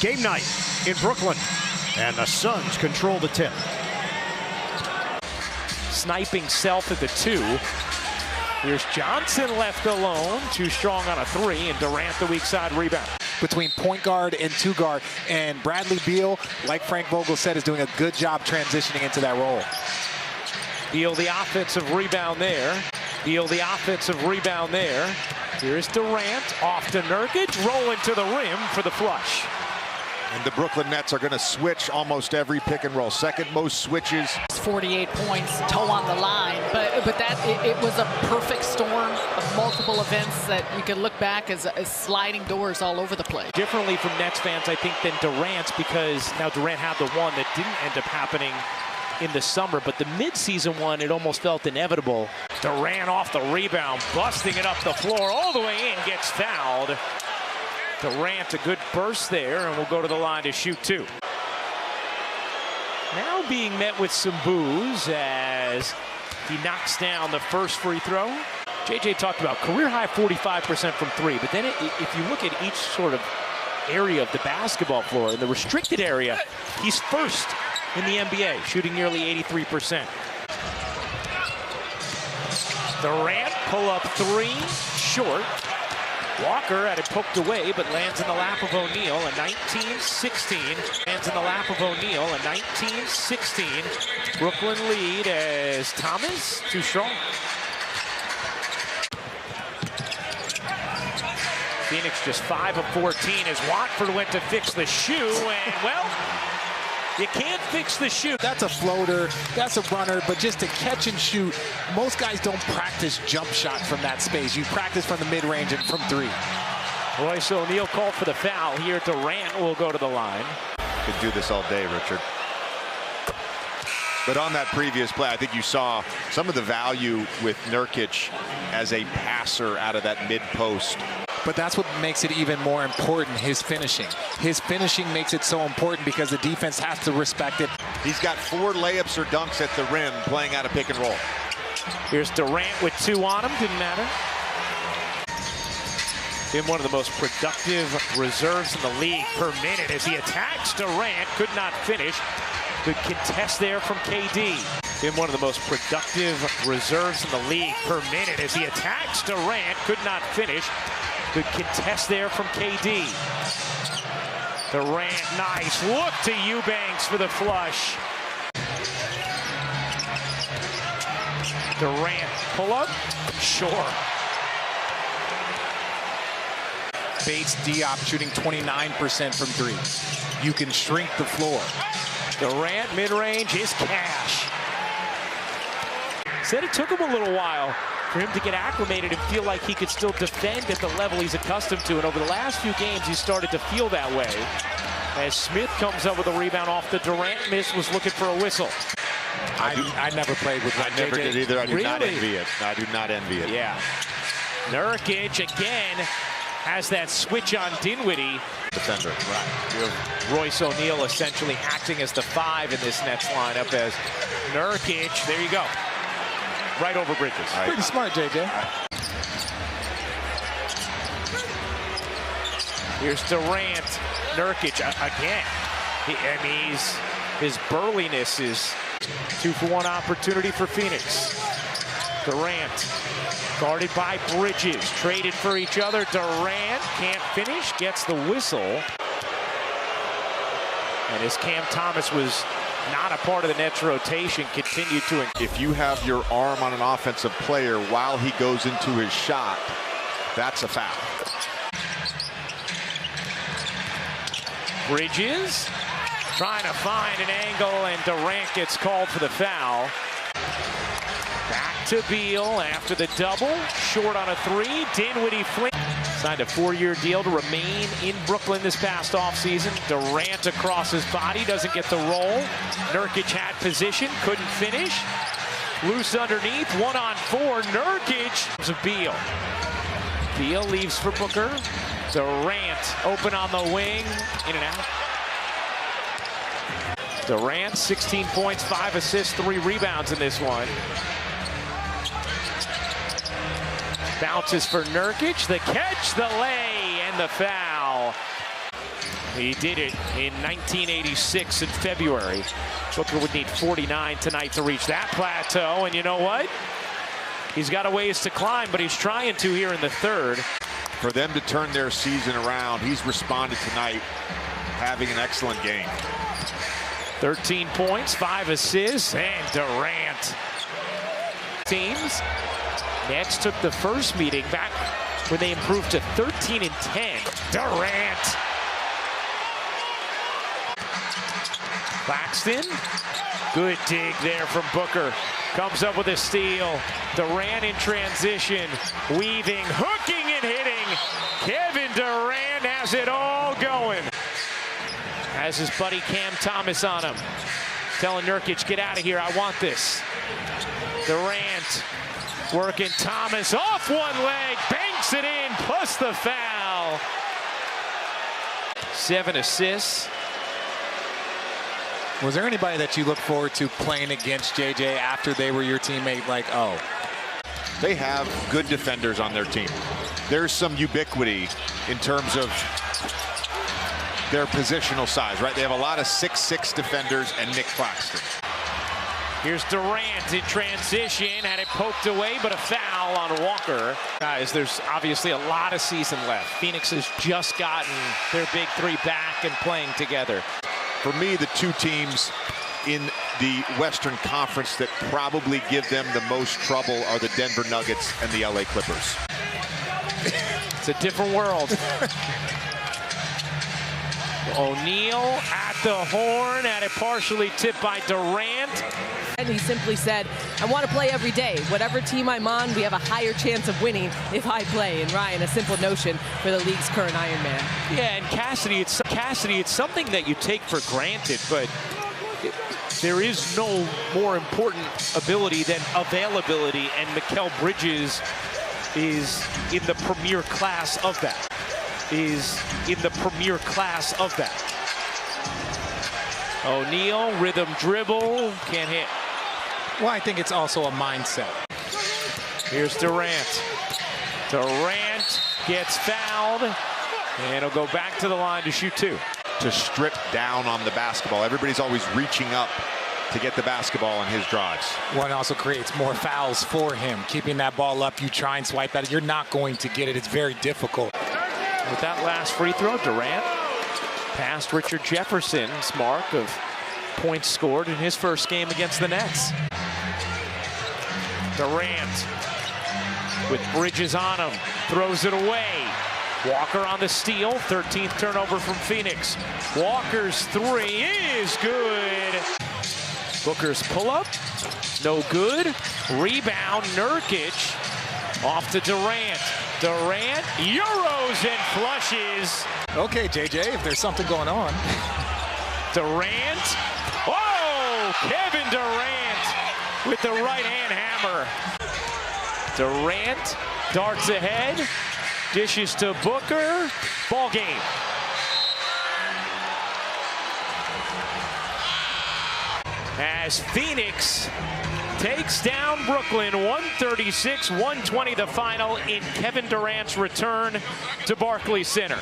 game night in Brooklyn, and the Suns control the tip. Sniping Self at the 2. Here's Johnson left alone, too strong on a 3, and Durant the weak side rebound. Between point guard and two guard, and Bradley Beal, like Frank Vogel said, is doing a good job transitioning into that role. Beal the offensive rebound there. Beal the offensive rebound there. Here's Durant off to Nurkic, rolling to the rim for the flush. And the Brooklyn Nets are going to switch almost every pick and roll. Second most switches. 48 points, toe on the line, but it was a perfect storm of multiple events that you can look back as sliding doors all over the place. Differently from Nets fans, I think, than Durant's, because now Durant had the one that didn't end up happening in the summer, but the midseason one, it almost felt inevitable. Durant off the rebound, busting it up the floor, all the way in, gets fouled. Durant, a good burst there, and will go to the line to shoot 2. Now being met with some boos as he knocks down the first free throw. JJ talked about career-high 45% from 3, but then if you look at each sort of area of the basketball floor, in the restricted area, he's first in the NBA, shooting nearly 83%. Durant, pull-up 3, short. Walker had it poked away, but lands in the lap of O'Neal, a 19-16. Lands in the lap of O'Neal, a 19-16. Brooklyn lead as Thomas, too strong. Phoenix just 5 of 14 as Watford went to fix the shoe, and, well, you can't fix the shoe. That's a floater, that's a runner, but just to catch and shoot, most guys don't practice jump shot from that space. You practice from the mid-range and from 3. Royce O'Neal called for the foul here. Durant will go to the line. Could do this all day, Richard. But on that previous play, I think you saw some of the value with Nurkic as a passer out of that mid-post. But that's what makes it even more important, his finishing. His finishing makes it so important because the defense has to respect it. He's got 4 layups or dunks at the rim playing out of pick and roll. Here's Durant with 2 on him, didn't matter. Been one of the most productive reserves in the league per minute as he attacks Durant, could not finish. Good contest there from KD. Been one of the most productive reserves in the league per minute as he attacks Durant, could not finish. Good contest there from KD. Durant, nice. Look to Eubanks for the flush. Durant, pull up, sure. Bates Diop shooting 29% from 3. You can shrink the floor. Durant, mid-range, is cash. Said it took him a little while for him to get acclimated and feel like he could still defend at the level he's accustomed to. And over the last few games, he started to feel that way. As Smith comes up with a rebound off the Durant miss, was looking for a whistle. I never played with that. I never did either. I do not Really? envy it. I do not envy it. Yeah. Nurkic again has that switch on Dinwiddie. Defender. Right. You have Royce O'Neal essentially acting as the 5 in this Nets lineup as Nurkic, there you go. Right over Bridges. Right. Pretty smart, JJ. Here's Durant. Nurkic again. His burliness is 2-for-1 opportunity for Phoenix. Durant guarded by Bridges. Traded for each other. Durant can't finish. Gets the whistle. And as Cam Thomas was not a part of the Nets rotation, continued to. If you have your arm on an offensive player while he goes into his shot, that's a foul. Bridges trying to find an angle, and Durant gets called for the foul. Back to Beal after the double. Short on a 3. Dinwiddie signed a 4-year deal to remain in Brooklyn this past offseason. Durant across his body, doesn't get the roll. Nurkic had position, couldn't finish. Loose underneath, 1-on-4. Nurkic of Beal. Beal leaves for Booker. Durant open on the wing, in and out. Durant, 16 points, 5 assists, 3 rebounds in this one. Bounces for Nurkic, the catch, the lay, and the foul. He did it in 1986 in February. Booker would need 49 tonight to reach that plateau, and you know what? He's got a ways to climb, but he's trying to here in the third. For them to turn their season around, he's responded tonight, having an excellent game. 13 points, 5 assists, and Durant. Teams. Nets took the first meeting back when they improved to 13 and 10. Durant. Claxton. Good dig there from Booker. Comes up with a steal. Durant in transition. Weaving, hooking and hitting. Kevin Durant has it all going. Has his buddy Cam Thomas on him. Telling Nurkic, get out of here, I want this. Durant working Thomas off one leg. Banks it in, plus the foul. 7 assists. Was there anybody that you look forward to playing against, JJ, after they were your teammate? Like, oh. They have good defenders on their team. There's some ubiquity in terms of their positional size, right? They have a lot of 6'6" defenders and Nick Claxton. Here's Durant in transition, had it poked away, but a foul on Walker. Guys, there's obviously a lot of season left. Phoenix has just gotten their big three back and playing together. For me, the two teams in the Western Conference that probably give them the most trouble are the Denver Nuggets and the LA Clippers. It's a different world. O'Neal at the horn, had it partially tipped by Durant. And he simply said, I want to play every day. Whatever team I'm on, we have a higher chance of winning if I play. And Ryan, a simple notion for the league's current Iron Man. Yeah, and Cassidy, it's something that you take for granted, but there is no more important ability than availability, and Mikal Bridges is in the premier class of that. O'Neal, rhythm dribble, can't hit. Well, I think it's also a mindset. Here's Durant. Durant gets fouled, and he'll go back to the line to shoot two. To strip down on the basketball. Everybody's always reaching up to get the basketball on his drives. One also creates more fouls for him. Keeping that ball up, you try and swipe at it, you're not going to get it. It's very difficult. With that last free throw, Durant passed Richard Jefferson's mark of points scored in his first game against the Nets. Durant with Bridges on him, throws it away. Walker on the steal, 13th turnover from Phoenix. Walker's three is good. Booker's pull-up, no good. Rebound, Nurkic, off to Durant. Durant, euros and flushes. Okay, JJ, if there's something going on. Durant, oh, Kevin Durant with the right-hand hammer. Durant darts ahead, dishes to Booker, ball game. As Phoenix takes down Brooklyn, 136-120 the final in Kevin Durant's return to Barclays Center.